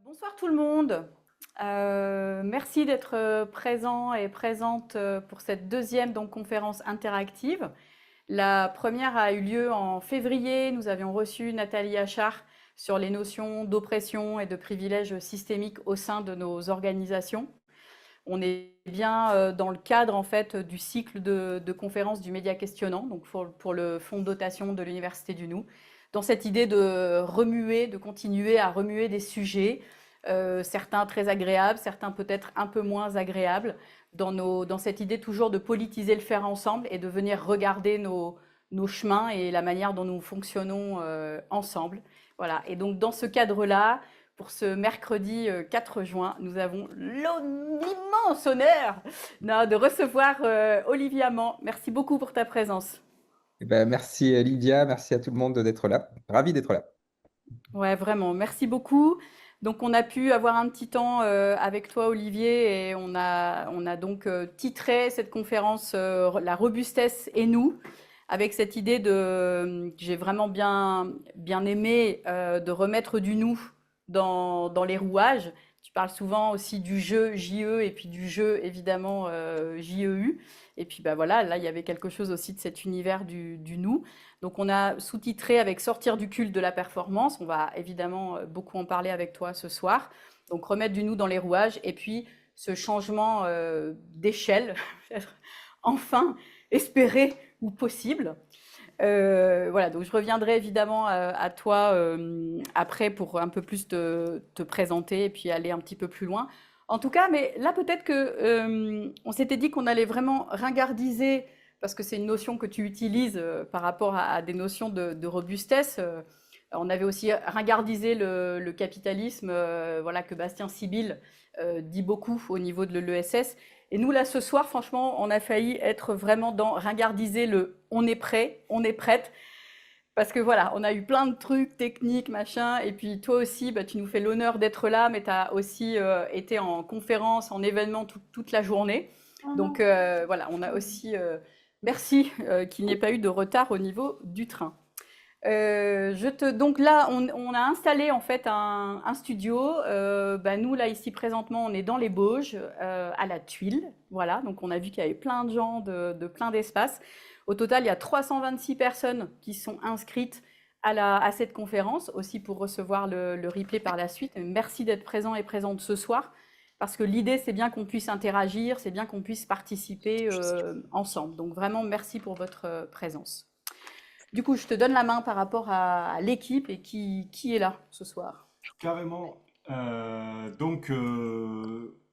Bonsoir tout le monde. Merci d'être présent et présente pour cette deuxième donc, conférence interactive. La première a eu lieu en février. Nous avions reçu Nathalie Achard sur les notions d'oppression et de privilèges systémiques au sein de nos organisations. On est bien dans le cadre en fait du cycle de conférences du Média Questionnant, donc pour le fonds de dotation de l'Université du Nou, dans cette idée de remuer, de continuer à remuer des sujets, certains très agréables, certains peut-être un peu moins agréables, dans cette idée toujours de politiser le faire ensemble et de venir regarder nos chemins et la manière dont nous fonctionnons ensemble. Voilà. Et donc dans ce cadre-là, pour ce mercredi 4 juin, nous avons l'immense honneur de recevoir Olivier Amand. Merci beaucoup pour ta présence. Eh ben, merci Lydia, merci à tout le monde d'être là. Ravi d'être là. Ouais, vraiment, merci beaucoup. Donc, on a pu avoir un petit temps avec toi, Olivier, et on a donc titré cette conférence La robustesse et nous, avec cette idée que j'ai vraiment bien aimé de remettre du nous dans les rouages. Tu parles souvent aussi du jeu JE et puis du jeu évidemment JEU. Et puis bah voilà, là il y avait quelque chose aussi de cet univers du nous. Donc on a sous-titré avec Sortir du culte de la performance. On va évidemment beaucoup en parler avec toi ce soir. Donc remettre du nous dans les rouages et puis ce changement d'échelle, enfin espéré ou possible. Voilà, donc je reviendrai évidemment à toi après pour un peu plus te présenter et puis aller un petit peu plus loin. En tout cas, mais là peut-être que on s'était dit qu'on allait vraiment ringardiser, parce que c'est une notion que tu utilises par rapport à des notions de robustesse. On avait aussi ringardisé le capitalisme, voilà, que Bastien Sibyl dit beaucoup au niveau de l'ESS. Et nous, là, ce soir, franchement, on a failli être vraiment dans ringardiser le on est prêt, on est prête. Parce que voilà, on a eu plein de trucs techniques, machin. Et puis toi aussi, bah, tu nous fais l'honneur d'être là, mais tu as aussi été en conférence, en événement toute la journée. Donc voilà, on a aussi. Merci qu'il n'y ait pas eu de retard au niveau du train. Donc là, on a installé en fait un studio. Bah, nous, là, ici, présentement, on est dans les Bauges, à la Tuile. Voilà, donc on a vu qu'il y avait plein de gens de plein d'espaces. Au total, il y a 326 personnes qui sont inscrites à cette conférence, aussi pour recevoir le replay par la suite. Merci d'être présent et présente ce soir, parce que l'idée, c'est bien qu'on puisse interagir, c'est bien qu'on puisse participer ensemble. Donc vraiment, merci pour votre présence. Du coup, je te donne la main par rapport à l'équipe et qui est là ce soir. Carrément.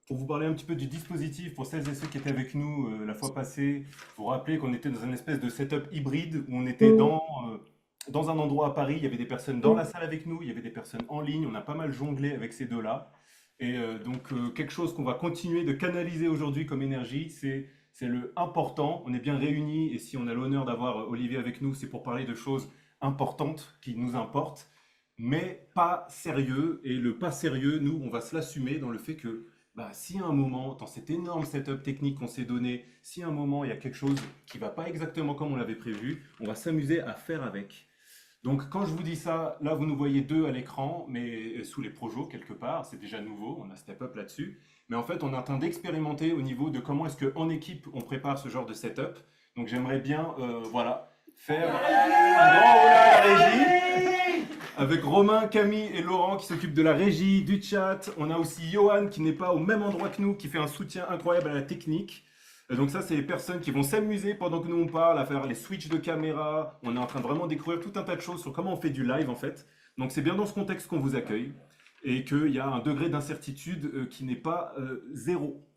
Pour vous parler un petit peu du dispositif, pour celles et ceux qui étaient avec nous la fois passée, vous rappeler qu'on était dans une espèce de setup hybride où on était dans un endroit à Paris, il y avait des personnes dans la salle avec nous, il y avait des personnes en ligne, on a pas mal jonglé avec ces deux-là. Quelque chose qu'on va continuer de canaliser aujourd'hui comme énergie, c'est le important. On est bien réunis et si on a l'honneur d'avoir Olivier avec nous, c'est pour parler de choses importantes qui nous importent, mais pas sérieux. Et le pas sérieux, nous, on va se l'assumer dans le fait que bah, si à un moment, dans cet énorme setup technique qu'on s'est donné, si à un moment il y a quelque chose qui va pas exactement comme on l'avait prévu, on va s'amuser à faire avec. Donc quand je vous dis ça, là vous nous voyez deux à l'écran, mais sous les projos quelque part, c'est déjà nouveau, on a step up là-dessus. Mais en fait, on est en train d'expérimenter au niveau de comment est-ce qu'en équipe on prépare ce genre de setup. Donc j'aimerais bien, voilà, faire un grand voilà à la régie, avec Romain, Camille et Laurent qui s'occupent de la régie, du chat. On a aussi Johan qui n'est pas au même endroit que nous, qui fait un soutien incroyable à la technique. Donc ça, c'est les personnes qui vont s'amuser pendant que nous on parle, à faire les switches de caméra. On est en train de vraiment découvrir tout un tas de choses sur comment on fait du live en fait. Donc c'est bien dans ce contexte qu'on vous accueille et qu'il y a un degré d'incertitude qui n'est pas zéro.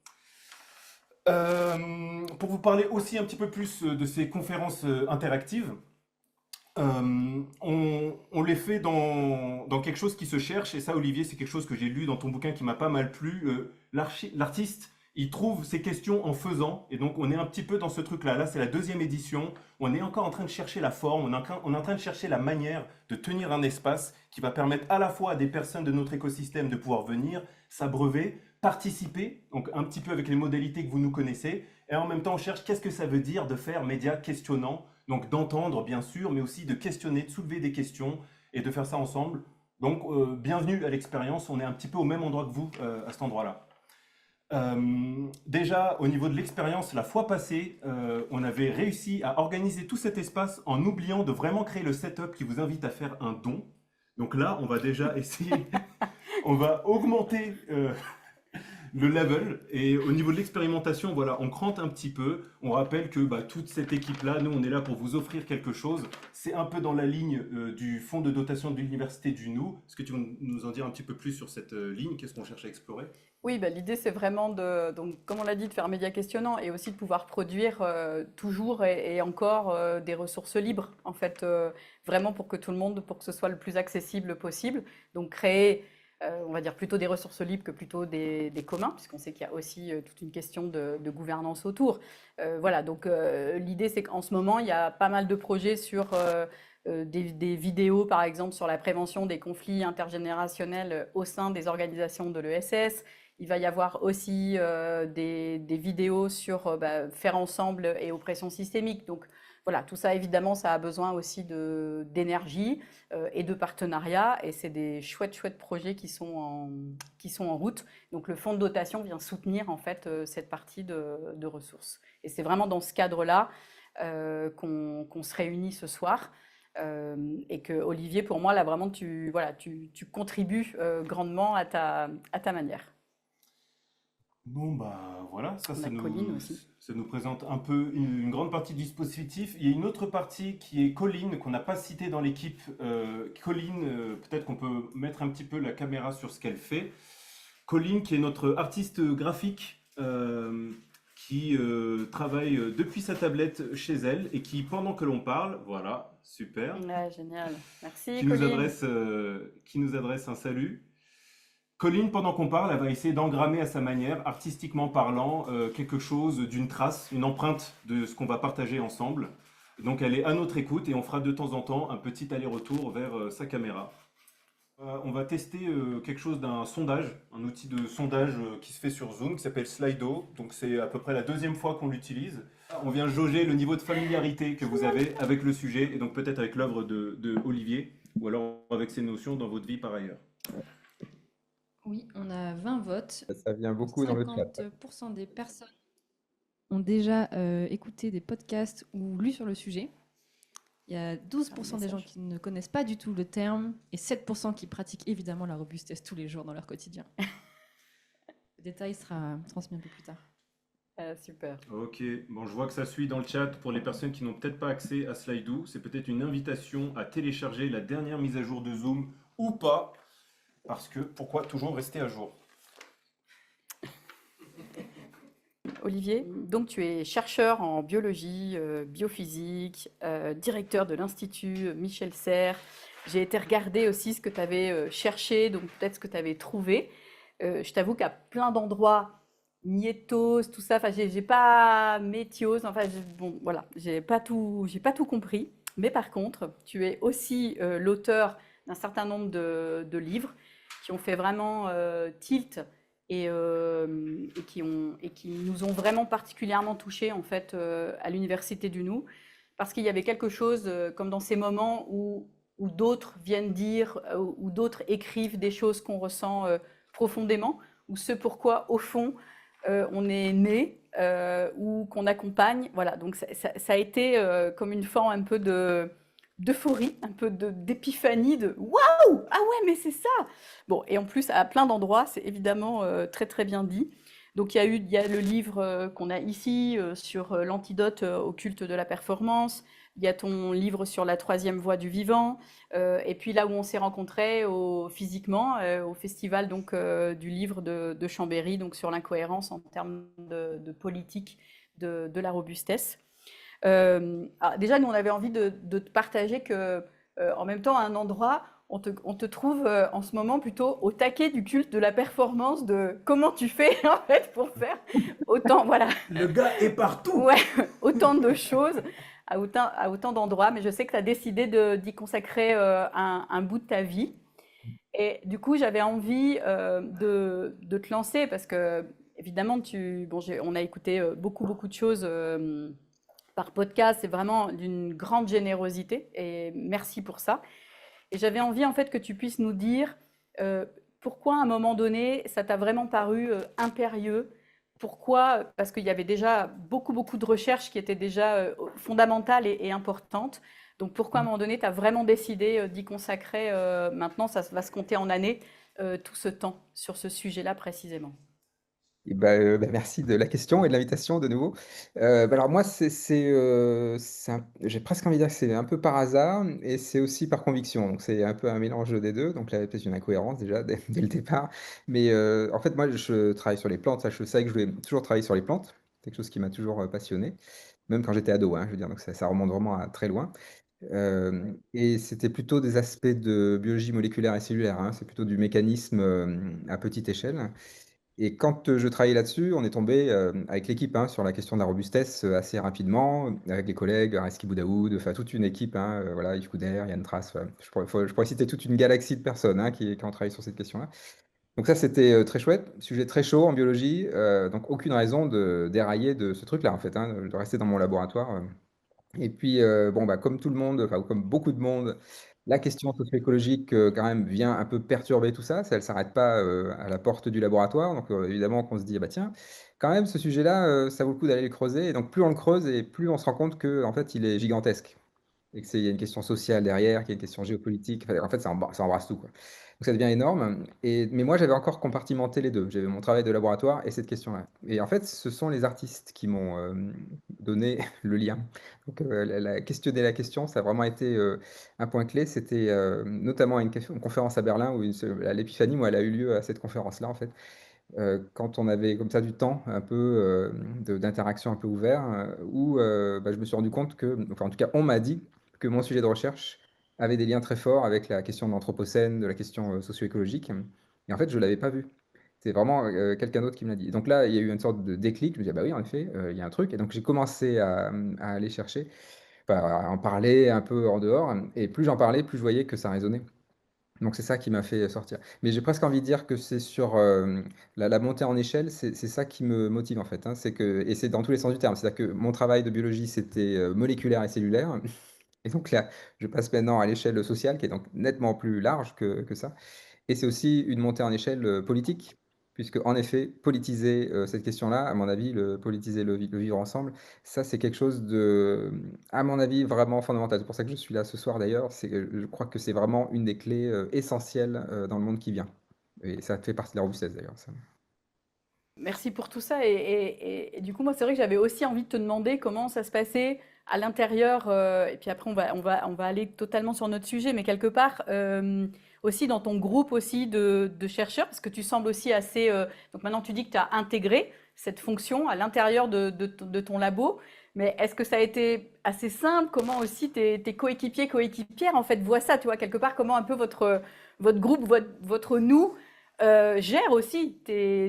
Pour vous parler aussi un petit peu plus de ces conférences interactives, on les fait dans quelque chose qui se cherche, et ça Olivier c'est quelque chose que j'ai lu dans ton bouquin qui m'a pas mal plu. L'artiste il trouve ses questions en faisant, et donc on est un petit peu dans ce truc là, c'est la deuxième édition, on est encore en train de chercher la forme, on est en train de chercher la manière de tenir un espace qui va permettre à la fois à des personnes de notre écosystème de pouvoir venir, s'abreuver, participer, donc un petit peu avec les modalités que vous nous connaissez, et en même temps on cherche qu'est-ce que ça veut dire de faire média questionnant. Donc d'entendre bien sûr, mais aussi de questionner, de soulever des questions et de faire ça ensemble. Donc, bienvenue à l'expérience. On est un petit peu au même endroit que vous à cet endroit-là. Déjà, au niveau de l'expérience, la fois passée, on avait réussi à organiser tout cet espace en oubliant de vraiment créer le setup qui vous invite à faire un don. Donc là, on va déjà essayer, on va augmenter le level. Et au niveau de l'expérimentation, voilà, on crante un petit peu. On rappelle que toute cette équipe-là, nous, on est là pour vous offrir quelque chose. C'est un peu dans la ligne du fonds de dotation de l'Université du Nou. Est-ce que tu veux nous en dire un petit peu plus sur cette ligne? Qu'est-ce qu'on cherche à explorer? Oui, l'idée c'est vraiment donc comme on l'a dit, de faire média questionnant et aussi de pouvoir produire toujours et encore des ressources libres, en fait, vraiment pour que tout le monde, pour que ce soit le plus accessible possible. Donc créer, on va dire plutôt des ressources libres que plutôt des communs, puisqu'on sait qu'il y a aussi toute une question de gouvernance autour. Voilà, donc l'idée c'est qu'en ce moment, il y a pas mal de projets sur des vidéos, par exemple, sur la prévention des conflits intergénérationnels au sein des organisations de l'ESS. Il va y avoir aussi des vidéos sur faire ensemble et oppression systémique. Donc voilà, tout ça, évidemment, ça a besoin aussi d'énergie et de partenariat. Et c'est des chouettes, chouettes projets qui sont en route. Donc le fonds de dotation vient soutenir en fait cette partie de ressources. Et c'est vraiment dans ce cadre-là qu'on se réunit ce soir. Et que Olivier, pour moi, là vraiment, tu contribues grandement à ta manière. Bon, voilà, ça, On a Colline aussi. ça nous présente un peu une grande partie du dispositif. Il y a une autre partie qui est Colline, qu'on n'a pas citée dans l'équipe. Colline, peut-être qu'on peut mettre un petit peu la caméra sur ce qu'elle fait. Colline, qui est notre artiste graphique, qui travaille depuis sa tablette chez elle et qui, pendant que l'on parle, voilà, super, Ouais, génial. Merci, qui nous Colline. adresse un salut. Colline, pendant qu'on parle, elle va essayer d'engrammer à sa manière, artistiquement parlant, quelque chose d'une trace, une empreinte de ce qu'on va partager ensemble. Donc elle est à notre écoute et on fera de temps en temps un petit aller-retour vers sa caméra. On va tester quelque chose d'un sondage, un outil de sondage qui se fait sur Zoom qui s'appelle Slido. Donc c'est à peu près la deuxième fois qu'on l'utilise. On vient jauger le niveau de familiarité que vous avez avec le sujet et donc peut-être avec l'œuvre de Olivier ou alors avec ses notions dans votre vie par ailleurs. Oui, on a 20 votes. Ça vient beaucoup dans le chat. 50% des personnes ont déjà écouté des podcasts ou lu sur le sujet. Il y a 12% des gens qui ne connaissent pas du tout le terme et 7% qui pratiquent évidemment la robustesse tous les jours dans leur quotidien. Le détail sera transmis un peu plus tard. Super. Ok, bon, je vois que ça suit dans le chat. Pour les personnes qui n'ont peut-être pas accès à Slido, c'est peut-être une invitation à télécharger la dernière mise à jour de Zoom ou pas, parce que pourquoi toujours rester à jour? Olivier, donc tu es chercheur en biologie, biophysique, directeur de l'Institut Michel Serres. J'ai été regarder aussi ce que tu avais cherché, donc peut-être ce que tu avais trouvé. Je t'avoue qu'à plein d'endroits, Nietos, tout ça, enfin j'ai pas Métios, enfin bon voilà, j'ai pas tout compris. Mais par contre, tu es aussi l'auteur d'un certain nombre de livres qui ont fait vraiment tilt et qui nous ont vraiment particulièrement touchés en fait à l'Université du Nou, parce qu'il y avait quelque chose comme dans ces moments où d'autres viennent dire, où d'autres écrivent des choses qu'on ressent profondément, ou ce pourquoi au fond on est né ou qu'on accompagne. Voilà, donc ça a été comme une forme un peu d'euphorie, un peu d'épiphanie, de waouh, ah ouais, mais c'est ça. Bon, et en plus, à plein d'endroits, c'est évidemment très très bien dit. Donc il y a le livre qu'on a ici sur l'antidote au culte de la performance. Il y a ton livre sur la troisième voie du vivant. Et puis là où on s'est rencontrés physiquement, au festival donc, du livre de Chambéry, donc sur l'incohérence en termes de politique de la robustesse. Déjà, nous, on avait envie de te partager que, en même temps, à un endroit, on te trouve en ce moment plutôt au taquet du culte de la performance, de comment tu fais en fait pour faire autant, voilà. Le gars est partout. Ouais, autant de choses à autant d'endroits, mais je sais que tu as décidé d'y consacrer un bout de ta vie. Et du coup, j'avais envie de te lancer parce que, évidemment, on a écouté beaucoup, beaucoup de choses par podcast. C'est vraiment d'une grande générosité et merci pour ça. Et j'avais envie en fait que tu puisses nous dire pourquoi à un moment donné ça t'a vraiment paru impérieux. Pourquoi? Parce qu'il y avait déjà beaucoup de recherches qui étaient déjà fondamentales et importantes. Donc pourquoi à un moment donné tu as vraiment décidé d'y consacrer, maintenant ça va se compter en années, tout ce temps sur ce sujet-là précisément? Et merci de la question et de l'invitation de nouveau. Alors moi, j'ai presque envie de dire que c'est un peu par hasard et c'est aussi par conviction. Donc c'est un peu un mélange des deux. Donc là, peut-être une incohérence déjà dès le départ. Mais en fait, moi, je travaille sur les plantes. Ça, je savais que je voulais toujours travailler sur les plantes. C'est quelque chose qui m'a toujours passionné, même quand j'étais ado, hein, je veux dire. Donc ça remonte vraiment à très loin. Et c'était plutôt des aspects de biologie moléculaire et cellulaire, hein. C'est plutôt du mécanisme à petite échelle. Et quand je travaillais là-dessus, on est tombé avec l'équipe hein, sur la question de la robustesse assez rapidement, avec les collègues, Reski Boudaoud, enfin toute une équipe, hein, voilà, Yves Couder, Yann Trace, enfin, je pourrais citer toute une galaxie de personnes hein, qui ont travaillé sur cette question-là. Donc ça, c'était très chouette, sujet très chaud en biologie, donc aucune raison de dérailler de ce truc-là, en fait, hein, de rester dans mon laboratoire. Et puis, bon, bah, comme tout le monde, enfin, comme beaucoup de monde, la question socio-écologique, quand même, vient un peu perturber tout ça. Ça, elle s'arrête pas à la porte du laboratoire. Donc, évidemment, qu'on se dit, ah bah tiens, quand même, ce sujet-là, ça vaut le coup d'aller le creuser. Et donc, plus on le creuse et plus on se rend compte que, en fait, il est gigantesque et que il y a une question sociale derrière, qu'il y a une question géopolitique. Enfin, en fait, ça embrasse tout, quoi. Donc ça devient énorme. Mais moi, j'avais encore compartimenté les deux. J'avais mon travail de laboratoire et cette question-là. Et en fait, ce sont les artistes qui m'ont donné le lien. Donc, questionner la question, ça a vraiment été un point clé. C'était notamment une conférence à Berlin où l'épiphanie, moi, elle a eu lieu à cette conférence-là, en fait. Quand on avait comme ça du temps un peu d'interaction un peu ouvert, où bah, je me suis rendu compte que, enfin en tout cas on m'a dit que mon sujet de recherche avait des liens très forts avec la question de l'anthropocène, de la question socio-écologique. Et en fait, je ne l'avais pas vu. C'est vraiment quelqu'un d'autre qui me l'a dit. Donc là, il y a eu une sorte de déclic. Je me dis, ah bah oui, en effet, il y a un truc. Et donc j'ai commencé à aller chercher, enfin, à en parler un peu en dehors. Et plus j'en parlais, plus je voyais que ça résonnait. Donc c'est ça qui m'a fait sortir. Mais j'ai presque envie de dire que c'est sur la montée en échelle, c'est ça qui me motive en fait, hein. Et c'est dans tous les sens du terme. C'est-à-dire que mon travail de biologie, c'était moléculaire et cellulaire. Et donc là, je passe maintenant à l'échelle sociale, qui est donc nettement plus large que ça. Et c'est aussi une montée en échelle politique, puisque en effet, politiser cette question-là, à mon avis, politiser le vivre ensemble, ça c'est quelque chose de, à mon avis, vraiment fondamental. C'est pour ça que je suis là ce soir d'ailleurs. Je crois que c'est vraiment une des clés essentielles dans le monde qui vient. Et ça fait partie de la robustesse d'ailleurs, ça. Merci pour tout ça. Et du coup, moi, c'est vrai que j'avais aussi envie de te demander comment ça se passait à l'intérieur. Et puis après, on va aller totalement sur notre sujet, mais quelque part, aussi dans ton groupe aussi de chercheurs, parce que tu sembles aussi assez. Donc maintenant, tu dis que tu as intégré cette fonction à l'intérieur de ton labo. Mais est-ce que ça a été assez simple? Comment aussi tes coéquipiers, coéquipières, en fait, voient ça, tu vois, quelque part, comment un peu votre groupe, votre nous gère aussi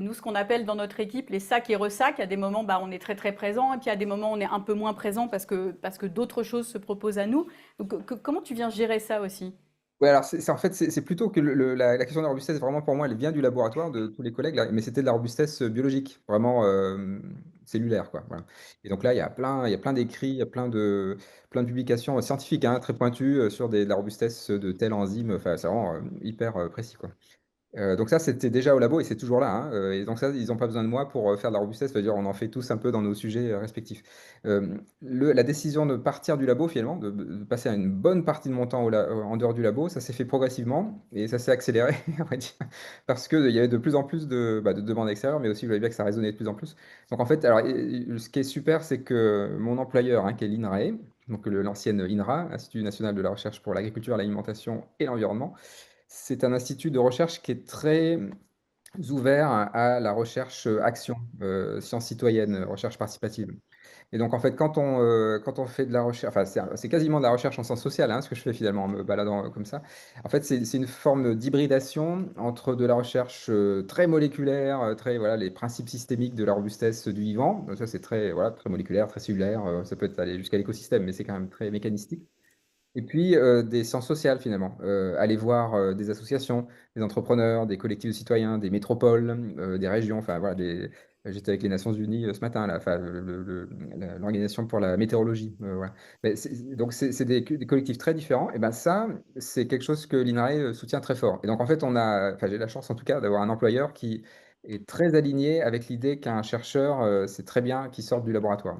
nous, ce qu'on appelle dans notre équipe les sacs et ressacs. À des moments, bah, on est très très présent, et puis à des moments, on est un peu moins présent parce que d'autres choses se proposent à nous. Donc, comment tu viens gérer ça aussi? Ouais, alors en fait, c'est plutôt que la question de la robustesse, vraiment pour moi, elle vient du laboratoire de tous les collègues, là, mais c'était de la robustesse biologique, vraiment cellulaire, quoi. Voilà. Et donc là, il y a plein d'écrits, il y a plein de publications scientifiques hein, très pointues sur de la robustesse de tel enzyme. Enfin, c'est vraiment hyper précis, quoi. Donc ça, c'était déjà au labo et c'est toujours là, hein, et donc ça, ils ont pas besoin de moi pour, faire de la robustesse. C'est-à-dire on en fait tous un peu dans nos sujets, respectifs. La décision de partir du labo finalement, de passer à une bonne partie de mon temps en dehors du labo, ça s'est fait progressivement et ça s'est accéléré, on va dire, parce qu'il y avait de plus en plus de demandes extérieures, mais aussi je voyais bien que ça résonnait de plus en plus. Donc en fait, alors ce qui est super, c'est que mon employeur, hein, qui est l'INRAE, donc l'ancienne INRA, Institut national de la recherche pour l'agriculture, l'alimentation et l'environnement, c'est un institut de recherche qui est très ouvert à la recherche action, science citoyenne, recherche participative. Et donc, en fait, quand on fait de la recherche, enfin, c'est quasiment de la recherche en sciences sociales, hein, ce que je fais finalement en me baladant comme ça. En fait, c'est une forme d'hybridation entre de la recherche très moléculaire, très, voilà, les principes systémiques de la robustesse du vivant. Donc, ça, c'est très, voilà, très moléculaire, très cellulaire. Ça peut être aller jusqu'à l'écosystème, mais c'est quand même très mécanistique. Et puis des sciences sociales finalement. Aller voir des associations, des entrepreneurs, des collectifs de citoyens, des métropoles, des régions. Enfin voilà, j'étais avec les Nations Unies ce matin là, enfin l'organisation pour la météorologie. Voilà. Mais donc c'est des collectifs très différents. Et ben ça, c'est quelque chose que l'INRAE soutient très fort. Et donc en fait, enfin j'ai la chance en tout cas d'avoir un employeur qui est très aligné avec l'idée qu'un chercheur, c'est très bien qu'il sorte du laboratoire.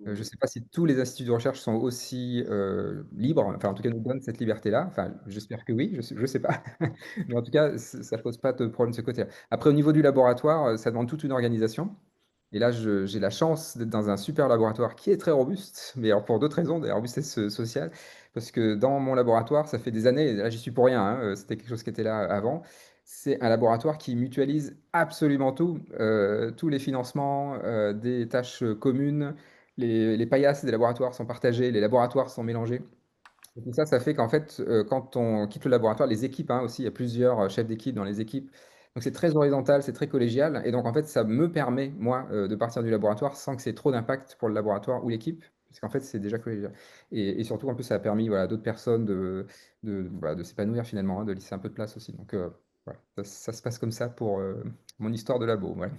Je ne sais pas si tous les instituts de recherche sont aussi libres, enfin en tout cas nous donnent cette liberté-là. Enfin, j'espère que oui, je sais pas. Mais en tout cas, ça pose pas de problème de ce côté-là. Après, au niveau du laboratoire, ça demande toute une organisation. Et là, j'ai la chance d'être dans un super laboratoire qui est très robuste, mais alors pour d'autres raisons, des robustesse sociale, parce que dans mon laboratoire, ça fait des années, et là j'y suis pour rien, hein, c'était quelque chose qui était là avant. C'est un laboratoire qui mutualise absolument tout, tous les financements, des tâches communes, les paillasses des laboratoires sont partagées, les laboratoires sont mélangés. Et tout ça, ça fait qu'en fait, quand on quitte le laboratoire, les équipes hein, aussi, il y a plusieurs chefs d'équipe dans les équipes. Donc c'est très horizontal, c'est très collégial. Et donc en fait, ça me permet, moi, de partir du laboratoire sans que c'est trop d'impact pour le laboratoire ou l'équipe, parce qu'en fait, c'est déjà collégial. Et surtout, en plus, ça a permis voilà, à d'autres personnes voilà, de s'épanouir finalement, hein, de laisser un peu de place aussi. Donc voilà, ça se passe comme ça pour mon histoire de labo. Voilà.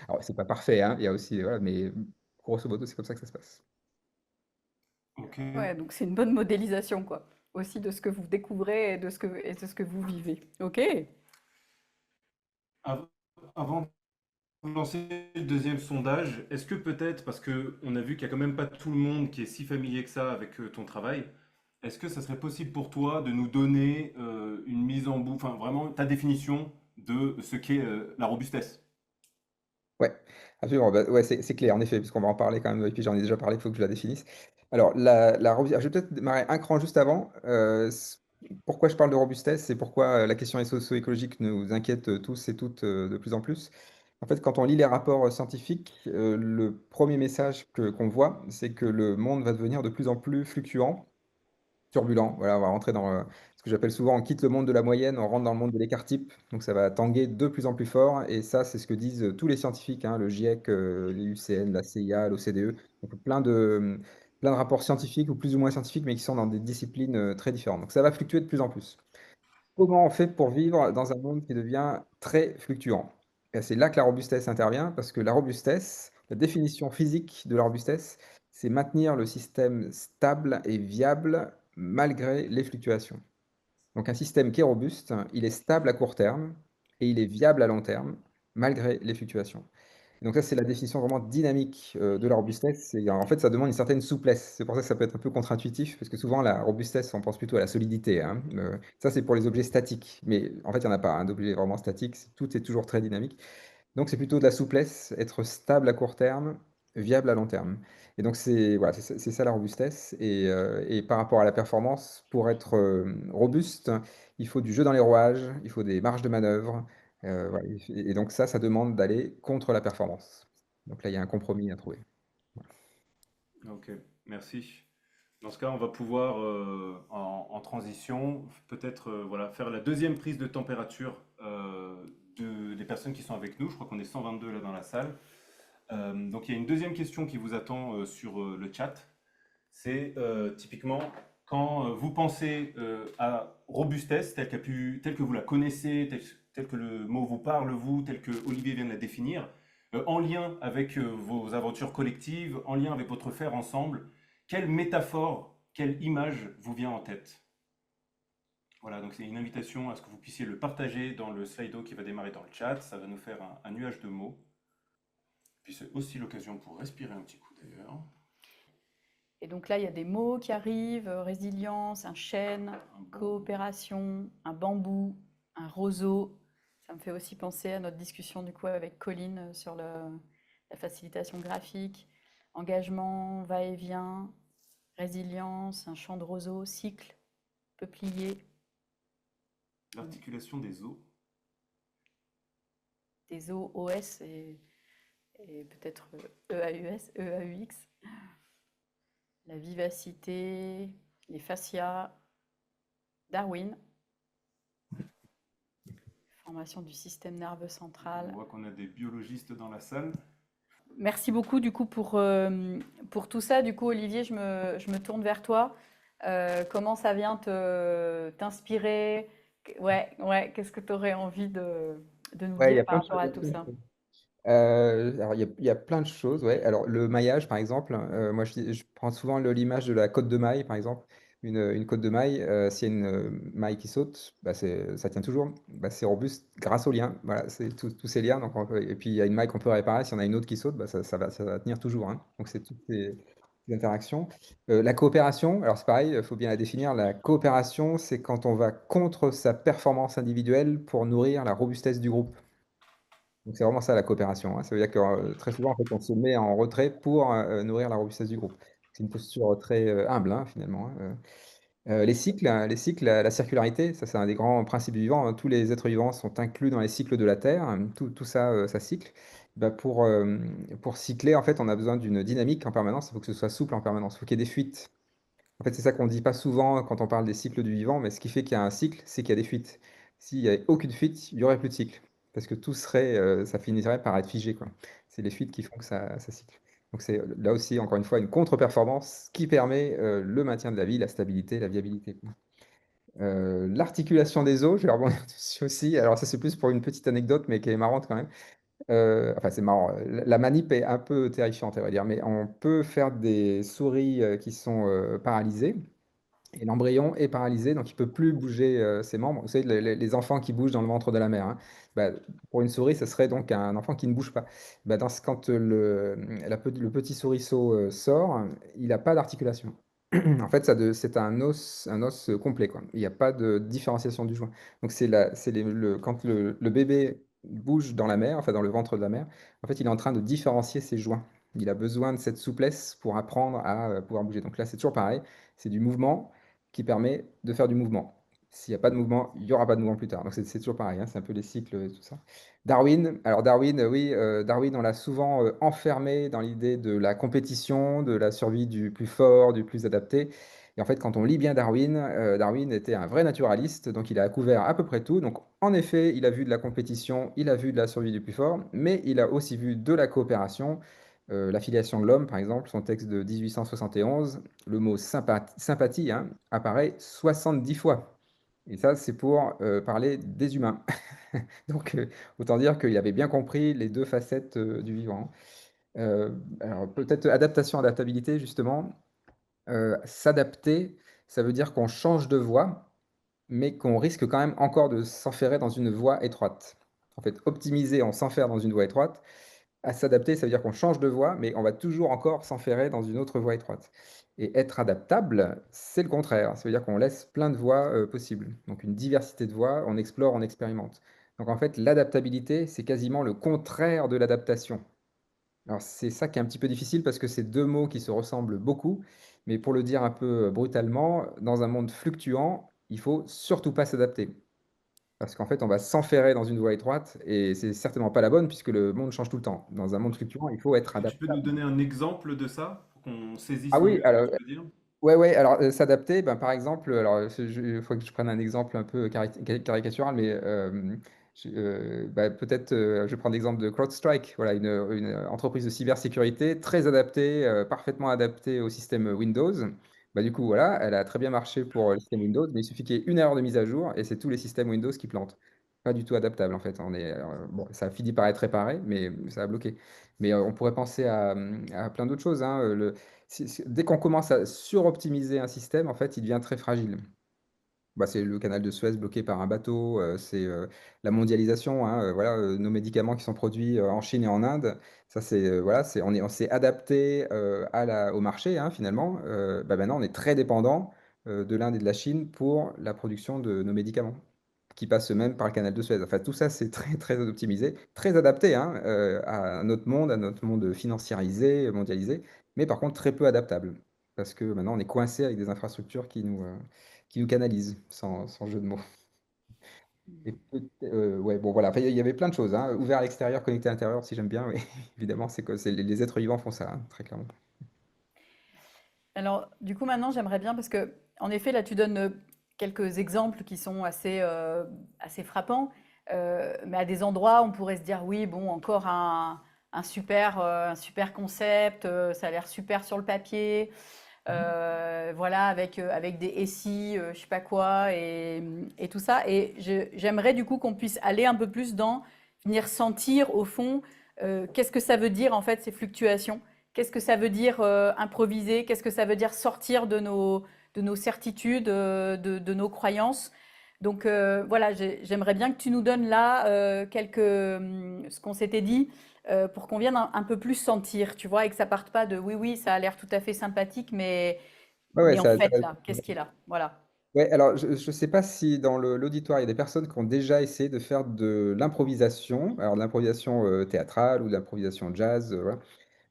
Alors, c'est pas parfait, hein, il y a aussi, voilà, mais grosso modo, c'est comme ça que ça se passe. Ok. Ouais, donc c'est une bonne modélisation, quoi. Aussi de ce que vous découvrez et de ce que vous vivez. Ok. Av- Avant de lancer le deuxième sondage, est-ce que peut-être, parce que on a vu qu'il n'y a quand même pas tout le monde qui est si familier que ça avec ton travail, est-ce que ça serait possible pour toi de nous donner une mise en bouche, enfin vraiment ta définition de ce qu'est la robustesse? Ouais, absolument. Bah, ouais, c'est clair, en effet, parce qu'on va en parler quand même, et puis j'en ai déjà parlé, il faut que je la définisse. Alors, je vais peut-être démarrer un cran juste avant. Pourquoi je parle de robustesse et pourquoi la question socio-écologique nous inquiète tous et toutes de plus en plus. En fait, quand on lit les rapports scientifiques, le premier message qu'on voit, c'est que le monde va devenir de plus en plus fluctuant, turbulent. Voilà, on va rentrer dans ce que j'appelle souvent, on quitte le monde de la moyenne, on rentre dans le monde de l'écart type. Donc ça va tanguer de plus en plus fort. Et ça, c'est ce que disent tous les scientifiques, hein, le GIEC, l'IUCN, la CIA, l'OCDE. Donc plein de rapports scientifiques ou plus ou moins scientifiques, mais qui sont dans des disciplines très différentes. Donc ça va fluctuer de plus en plus. Comment on fait pour vivre dans un monde qui devient très fluctuant? Et c'est là que la robustesse intervient, parce que la robustesse, la définition physique de la robustesse, c'est maintenir le système stable et viable malgré les fluctuations. Donc un système qui est robuste, il est stable à court terme et il est viable à long terme malgré les fluctuations. Donc ça, c'est la définition vraiment dynamique de la robustesse. En fait, ça demande une certaine souplesse. C'est pour ça que ça peut être un peu contre-intuitif, parce que souvent, la robustesse, on pense plutôt à la solidité, hein. Ça, c'est pour les objets statiques. Mais en fait, il n'y en a pas hein, d'objets vraiment statiques. Tout est toujours très dynamique. Donc, c'est plutôt de la souplesse, être stable à court terme, viable à long terme. Et donc, voilà, c'est ça la robustesse. Et par rapport à la performance, pour être robuste, il faut du jeu dans les rouages, il faut des marges de manœuvre. Voilà. Et donc, ça demande d'aller contre la performance. Donc là, il y a un compromis à trouver. Ok, merci. Dans ce cas, on va pouvoir, en transition, peut-être voilà, faire la deuxième prise de température des personnes qui sont avec nous. Je crois qu'on est 122 là dans la salle. Donc il y a une deuxième question qui vous attend sur le chat. C'est typiquement quand vous pensez à robustesse telle que vous la connaissez, telle que le mot vous parle, vous, tel que Olivier vient de la définir, en lien avec vos aventures collectives, en lien avec votre faire ensemble, quelle métaphore, quelle image vous vient en tête? Voilà, donc c'est une invitation à ce que vous puissiez le partager dans le Slido qui va démarrer dans le chat. Ça va nous faire un nuage de mots. Puis c'est aussi l'occasion pour respirer un petit coup d'ailleurs. Et donc là, il y a des mots qui arrivent, résilience, un chêne, Un bon- coopération, un bambou, un roseau. Ça me fait aussi penser à notre discussion du coup avec Colline sur la facilitation graphique, engagement, va-et-vient, résilience, un champ de roseau, cycle, peuplier, L'articulation des os. des O, OS et peut-être EAUS, EAUX, la vivacité, les fascias, Darwin, formation du système nerveux On central. voit qu'on a des biologistes dans la salle. Merci beaucoup du coup pour tout ça. Du coup, Olivier, je me tourne vers toi. Comment ça vient t'inspirer? Ouais, ouais, qu'est-ce que tu aurais envie de nous Ouais, il y dire a par plein de rapport choses. à tout ça? Alors, il y a plein de choses, ouais. Alors, le maillage, par exemple, moi, je prends souvent l'image de la côte de maille, par exemple. Une côte de maille, s'il y a une maille qui saute, bah, ça tient toujours. Bah, c'est robuste grâce aux liens. Voilà, c'est tous ces liens. Donc, et puis, il y a une maille qu'on peut réparer. Si on a une autre qui saute, bah, ça va tenir toujours, hein. Donc, c'est toutes ces interactions. La coopération, alors c'est pareil, il faut bien la définir. La coopération, c'est quand on va contre sa performance individuelle pour nourrir la robustesse du groupe. Donc c'est vraiment ça la coopération, hein. Ça veut dire que, très souvent, en fait, on se met en retrait pour, nourrir la robustesse du groupe. C'est une posture très, humble, hein, finalement, hein. Les cycles, la circularité, ça c'est un des grands principes du vivant, hein. Tous les êtres vivants sont inclus dans les cycles de la Terre, tout ça, ça cycle. Bah, pour cycler, en fait, on a besoin d'une dynamique en permanence, il faut que ce soit souple en permanence, il faut qu'il y ait des fuites. En fait, c'est ça qu'on ne dit pas souvent quand on parle des cycles du vivant, mais ce qui fait qu'il y a un cycle, c'est qu'il y a des fuites. S'il n'y avait aucune fuite, il n'y aurait plus de cycle. Parce que tout serait, ça finirait par être figé, quoi. C'est les fuites qui font que ça cycle. Donc c'est là aussi, encore une fois, une contre-performance qui permet le maintien de la vie, la stabilité, la viabilité, quoi. L'articulation des os, je vais rebondir dessus aussi. Alors ça, c'est plus pour une petite anecdote, mais qui est marrante quand même. Enfin, c'est marrant. La manip est un peu terrifiante, on va dire, mais on peut faire des souris qui sont paralysées. Et l'embryon est paralysé, donc il peut plus bouger ses membres. Vous savez, les enfants qui bougent dans le ventre de la mère, hein. Bah, pour une souris, ce serait donc un enfant qui ne bouge pas. Bah, quand le petit souriceau sort, il n'a pas d'articulation. En fait, c'est un os complet, quoi. Il n'y a pas de différenciation du joint. Donc, quand le bébé bouge dans la mère, enfin dans le ventre de la mère, en fait, il est en train de différencier ses joints. Il a besoin de cette souplesse pour apprendre à pouvoir bouger. Donc là, c'est toujours pareil. C'est du mouvement qui permet de faire du mouvement. S'il n'y a pas de mouvement, il n'y aura pas de mouvement plus tard. Donc c'est toujours pareil, hein, c'est un peu les cycles et tout ça. Darwin, alors Darwin, oui, Darwin, on l'a souvent enfermé dans l'idée de la compétition, de la survie du plus fort, du plus adapté. Et en fait, quand on lit bien Darwin, Darwin était un vrai naturaliste, donc il a couvert à peu près tout. Donc en effet, il a vu de la compétition, il a vu de la survie du plus fort, mais il a aussi vu de la coopération, l'affiliation de l'homme, par exemple, son texte de 1871, le mot sympathie, hein, apparaît 70 fois. Et ça, c'est pour parler des humains. Donc, autant dire qu'il avait bien compris les deux facettes du vivant. Alors, peut-être adaptation, adaptabilité, justement. S'adapter, ça veut dire qu'on change de voie, mais qu'on risque quand même encore de s'enferrer dans une voie étroite. En fait, optimiser, on s'enferre dans une voie étroite. À s'adapter, ça veut dire qu'on change de voie, mais on va toujours encore s'enferrer dans une autre voie étroite. Et être adaptable, c'est le contraire. Ça veut dire qu'on laisse plein de voies possibles. Donc une diversité de voies, on explore, on expérimente. Donc en fait, l'adaptabilité, c'est quasiment le contraire de l'adaptation. Alors c'est ça qui est un petit peu difficile parce que c'est deux mots qui se ressemblent beaucoup, mais pour le dire un peu brutalement, dans un monde fluctuant, il faut surtout pas s'adapter. Parce qu'en fait, on va s'enferrer dans une voie étroite et c'est certainement pas la bonne puisque le monde change tout le temps. Dans un monde fluctuant, il faut être Est-ce que tu peux nous adaptable. donner un exemple de ça pour qu'on Ah saisisse mieux oui, ce que alors, tu veux dire? ouais, ouais, alors s'adapter, ben, par exemple, alors il faut que je prenne un exemple un peu caricatural, mais bah, peut-être je vais prendre l'exemple de CrowdStrike, voilà, une entreprise de cybersécurité très adaptée, parfaitement adaptée au système Windows. Bah, du coup, voilà, elle a très bien marché pour le système Windows, mais il suffit qu'il y ait une erreur de mise à jour et c'est tous les systèmes Windows qui plantent. Pas du tout adaptable en fait. Bon, ça a fini par être réparé, mais ça a bloqué. Mais on pourrait penser à plein d'autres choses, hein. Dès qu'on commence à suroptimiser un système, en fait, il devient très fragile. Bah, c'est le canal de Suez bloqué par un bateau, c'est la mondialisation, hein, voilà, nos médicaments qui sont produits en Chine et en Inde. Ça, voilà, on s'est adapté au marché, hein, finalement. Bah, maintenant, on est très dépendant de l'Inde et de la Chine pour la production de nos médicaments, qui passent même par le canal de Suez. Enfin, tout ça, c'est très, très optimisé, très adapté, hein, à notre monde financiarisé, mondialisé, mais par contre très peu adaptable. Parce que maintenant, on est coincé avec des infrastructures qui nous canalisent, sans jeu de mots. Et ouais, bon, voilà. Enfin, il y avait plein de choses, hein. Ouvert à l'extérieur, connecté à l'intérieur, si j'aime bien, oui. Évidemment, c'est que les êtres vivants font ça, hein, très clairement. Alors, du coup, maintenant, j'aimerais bien, parce que, en effet, là, tu donnes quelques exemples qui sont assez frappants, mais à des endroits, on pourrait se dire, oui, bon, encore un super concept, ça a l'air super sur le papier, voilà, avec des SI, je sais pas quoi, et tout ça. Et j'aimerais du coup qu'on puisse aller un peu plus dans venir sentir au fond qu'est-ce que ça veut dire en fait ces fluctuations, qu'est-ce que ça veut dire improviser, qu'est-ce que ça veut dire sortir de nos certitudes, de nos croyances. Donc voilà, j'aimerais bien que tu nous donnes là ce qu'on s'était dit, pour qu'on vienne un peu plus sentir, tu vois, et que ça parte pas de oui, oui, ça a l'air tout à fait sympathique, Ouais, ouais, mais en fait, là, qu'est-ce qui est là? Voilà. ouais, alors je ne sais pas si dans l'auditoire, il y a des personnes qui ont déjà essayé de faire de l'improvisation, alors de l'improvisation théâtrale ou de l'improvisation jazz, voilà.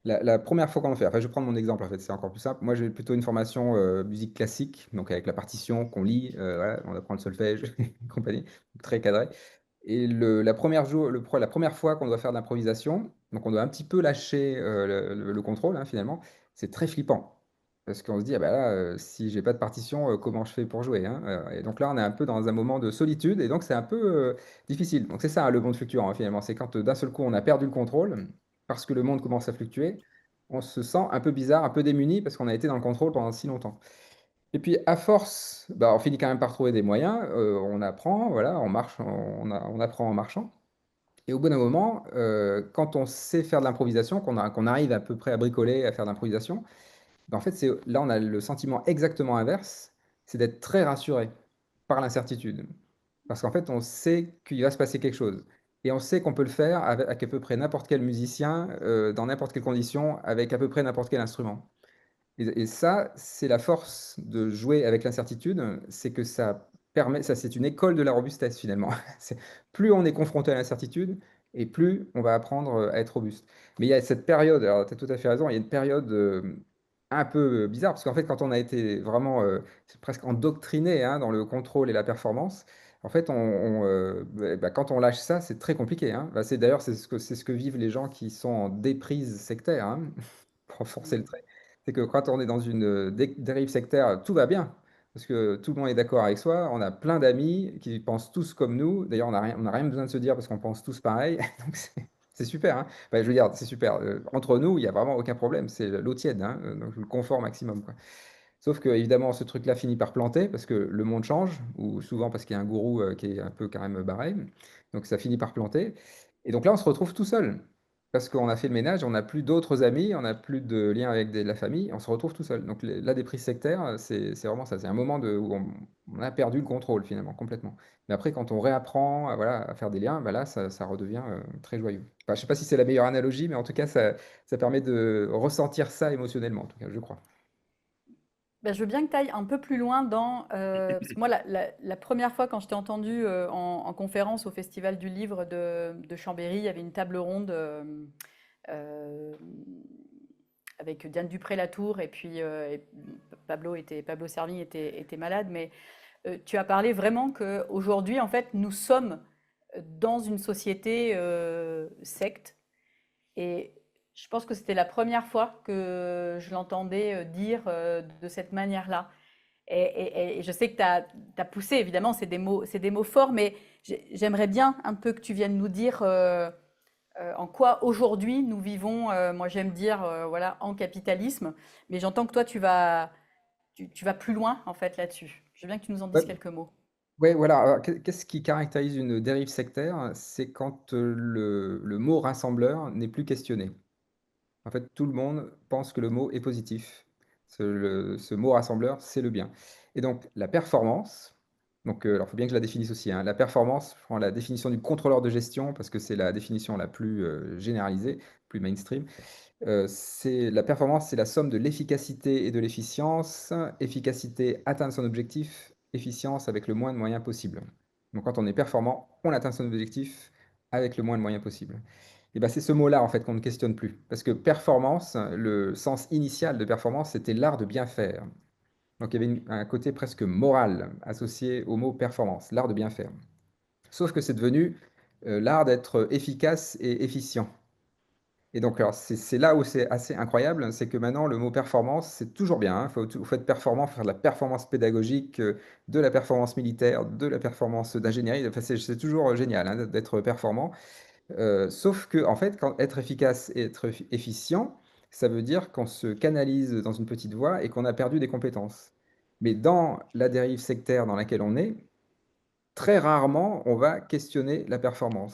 La première fois qu'on en fait, enfin je vais prendre mon exemple en fait, c'est encore plus simple. Moi j'ai plutôt une formation musique classique, donc avec la partition qu'on lit, voilà, on apprend le solfège et compagnie, très cadré. Et la première fois qu'on doit faire de l'improvisation, donc on doit un petit peu lâcher le contrôle finalement, c'est très flippant. Parce qu'on se dit, ah bah là, si j'ai pas de partition, comment je fais pour jouer, hein? Et donc là, on est un peu dans un moment de solitude, et donc c'est un peu difficile. Donc c'est ça le monde fluctuant finalement, c'est quand d'un seul coup on a perdu le contrôle, parce que le monde commence à fluctuer, on se sent un peu bizarre, un peu démuni, parce qu'on a été dans le contrôle pendant si longtemps. Et puis à force, bah, on finit quand même par trouver des moyens, on apprend, voilà, on marche, on apprend en marchant. Et au bout d'un moment, quand on sait faire de l'improvisation, qu'on arrive à peu près à bricoler, à faire de l'improvisation, bah, en fait, là, on a le sentiment exactement inverse, c'est d'être très rassuré par l'incertitude. Parce qu'en fait, on sait qu'il va se passer quelque chose. Et on sait qu'on peut le faire avec à peu près n'importe quel musicien, dans n'importe quelle condition, avec à peu près n'importe quel instrument. Et ça, c'est la force de jouer avec l'incertitude, c'est que ça permet, ça c'est une école de la robustesse finalement. Plus on est confronté à l'incertitude, et plus on va apprendre à être robuste. Mais il y a cette période, alors tu as tout à fait raison, il y a une période un peu bizarre, parce qu'en fait, quand on a été vraiment c'est presque endoctriné dans le contrôle et la performance, en fait, quand on lâche ça, c'est très compliqué, hein. Bah, d'ailleurs, c'est ce que vivent les gens qui sont en déprise sectaire, hein, pour forcer le Mm. trait. C'est que quand on est dans une dérive sectaire, tout va bien, parce que tout le monde est d'accord avec soi, on a plein d'amis qui pensent tous comme nous. D'ailleurs, on n'a rien besoin de se dire parce qu'on pense tous pareil. Donc c'est super, hein. Enfin, je veux dire, c'est super. Entre nous, il n'y a vraiment aucun problème. C'est l'eau tiède, hein. Donc le confort maximum, quoi. Sauf que, évidemment, ce truc-là finit par planter parce que le monde change, ou souvent parce qu'il y a un gourou qui est un peu quand même barré. Donc ça finit par planter. Et donc là, on se retrouve tout seul. Parce qu'on a fait le ménage, on n'a plus d'autres amis, on n'a plus de lien avec la famille, on se retrouve tout seul. Donc la déprise sectaire, c'est vraiment ça. C'est un moment où on a perdu le contrôle finalement, complètement. Mais après, quand on réapprend voilà, à faire des liens, bah là, ça redevient très joyeux. Enfin, je ne sais pas si c'est la meilleure analogie, mais en tout cas, ça permet de ressentir ça émotionnellement, en tout cas, je crois. Ben, je veux bien que tu ailles un peu plus loin dans... parce que moi, la première fois quand je t'ai entendu en conférence au Festival du Livre de Chambéry, il y avait une table ronde euh, avec Diane Dupré-Latour et Pablo Servigne était malade, mais tu as parlé vraiment qu'aujourd'hui, en fait, nous sommes dans une société secte. Et je pense que c'était la première fois que je l'entendais dire de cette manière-là. Et je sais que tu as poussé, évidemment, c'est des mots forts, mais j'aimerais bien un peu que tu viennes nous dire en quoi aujourd'hui nous vivons, moi j'aime dire, voilà, en capitalisme, mais j'entends que toi tu vas plus loin en fait là-dessus. Je veux bien que tu nous en dises Ouais, quelques mots. ouais, voilà. Alors, qu'est-ce qui caractérise une dérive sectaire? C'est quand le mot rassembleur n'est plus questionné. En fait, tout le monde pense que le mot est positif. Ce mot rassembleur, c'est le bien. Et donc, la performance, donc, alors il faut bien que je la définisse aussi, hein. La performance, je prends la définition du contrôleur de gestion parce que c'est la définition la plus généralisée, plus mainstream. La performance, c'est la somme de l'efficacité et de l'efficience. Efficacité, atteindre son objectif. Efficience avec le moins de moyens possible. Donc, quand on est performant, on atteint son objectif avec le moins de moyens possible. Et ben, c'est ce mot-là en fait qu'on ne questionne plus. Parce que performance, le sens initial de performance, c'était l'art de bien faire. Donc il y avait un côté presque moral associé au mot performance, l'art de bien faire. Sauf que c'est devenu l'art d'être efficace et efficient. Et donc, alors, c'est là où c'est assez incroyable, c'est que maintenant, le mot performance, c'est toujours bien, hein. Faut être performant, faut faire de la performance pédagogique, de la performance militaire, de la performance d'ingénierie. Enfin, c'est toujours génial hein, d'être performant. Sauf que, en fait, être efficace et être efficient, ça veut dire qu'on se canalise dans une petite voie et qu'on a perdu des compétences. Mais dans la dérive sectaire dans laquelle on est, très rarement on va questionner la performance.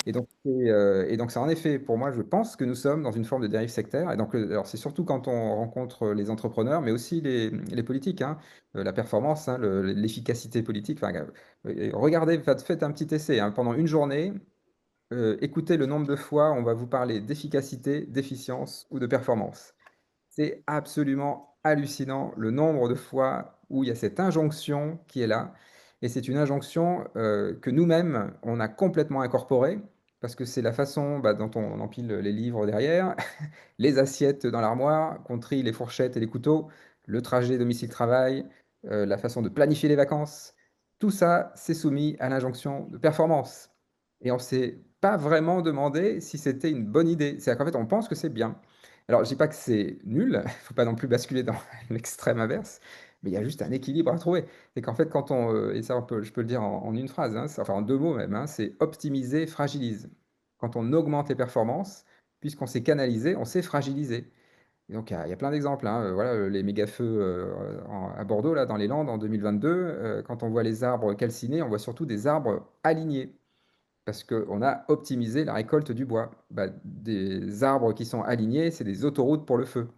Et donc c'est en effet, pour moi, je pense que nous sommes dans une forme de dérive sectaire. Et donc, alors c'est surtout quand on rencontre les entrepreneurs, mais aussi les politiques, hein. La performance, hein, l'efficacité politique. Enfin, regardez, faites un petit essai, hein, pendant une journée. Écoutez le nombre de fois on va vous parler d'efficacité, d'efficience ou de performance. C'est absolument hallucinant le nombre de fois où il y a cette injonction qui est là. Et c'est une injonction que nous-mêmes, on a complètement incorporée, parce que c'est la façon dont on empile les livres derrière, les assiettes dans l'armoire, qu'on trie les fourchettes et les couteaux, le trajet domicile-travail, la façon de planifier les vacances. Tout ça, c'est soumis à l'injonction de performance. Et on ne s'est pas vraiment demandé si c'était une bonne idée. C'est-à-dire qu'en fait, on pense que c'est bien. Alors, je dis pas que c'est nul, il ne faut pas non plus basculer dans l'extrême inverse, mais il y a juste un équilibre à trouver. C'est qu'en fait, et ça je peux le dire en une phrase, hein, enfin en 2 mots même, hein, c'est optimiser, fragilise. Quand on augmente les performances, puisqu'on s'est canalisé, on s'est fragilisé. Et donc, il y a plein d'exemples, hein. Voilà, les méga-feux à Bordeaux, là, dans les Landes, en 2022, quand on voit les arbres calcinés, on voit surtout des arbres alignés, parce qu'on a optimisé la récolte du bois. Des arbres qui sont alignés, c'est des autoroutes pour le feu.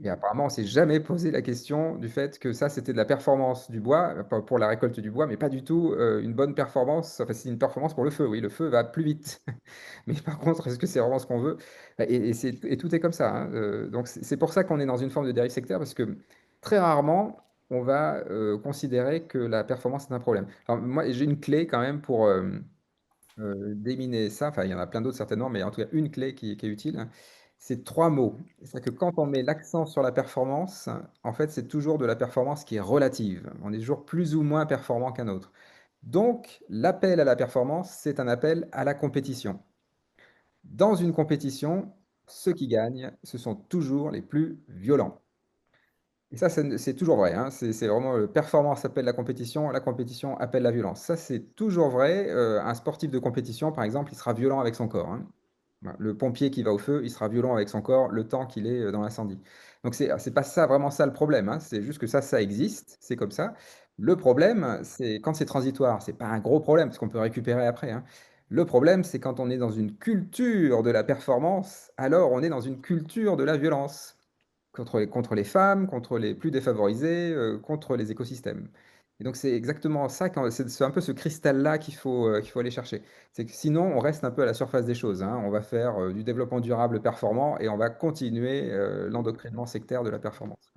Et apparemment, on s'est jamais posé la question du fait que ça, c'était de la performance du bois, pour la récolte du bois, mais pas du tout une bonne performance. Enfin, c'est une performance pour le feu, oui, le feu va plus vite. Mais par contre, est-ce que c'est vraiment ce qu'on veut? Et tout est comme ça, hein. Donc c'est pour ça qu'on est dans une forme de dérive sectaire, parce que très rarement, on va considérer que la performance est un problème. Alors moi, j'ai une clé quand même pour déminer ça. Enfin, il y en a plein d'autres certainement, mais en tout cas, une clé qui est utile, c'est 3 mots. C'est-à-dire que quand on met l'accent sur la performance, en fait, c'est toujours de la performance qui est relative. On est toujours plus ou moins performant qu'un autre. Donc, l'appel à la performance, c'est un appel à la compétition. Dans une compétition, ceux qui gagnent, ce sont toujours les plus violents. Et ça, c'est toujours vrai, hein. C'est vraiment performance appelle la compétition appelle la violence. Ça, c'est toujours vrai. Un sportif de compétition, par exemple, il sera violent avec son corps, hein. Voilà. Le pompier qui va au feu, il sera violent avec son corps le temps qu'il est dans l'incendie. Donc, c'est pas ça vraiment ça le problème, hein. C'est juste que ça existe, c'est comme ça. Le problème, c'est quand c'est transitoire, c'est pas un gros problème parce qu'on peut récupérer après, hein. Le problème, c'est quand on est dans une culture de la performance, alors on est dans une culture de la violence contre les femmes, contre les plus défavorisés, contre les écosystèmes. Et donc c'est exactement ça, c'est un peu ce cristal-là qu'il faut aller chercher. C'est que sinon, on reste un peu à la surface des choses, hein. On va faire du développement durable performant et on va continuer l'endoctrinement sectaire de la performance.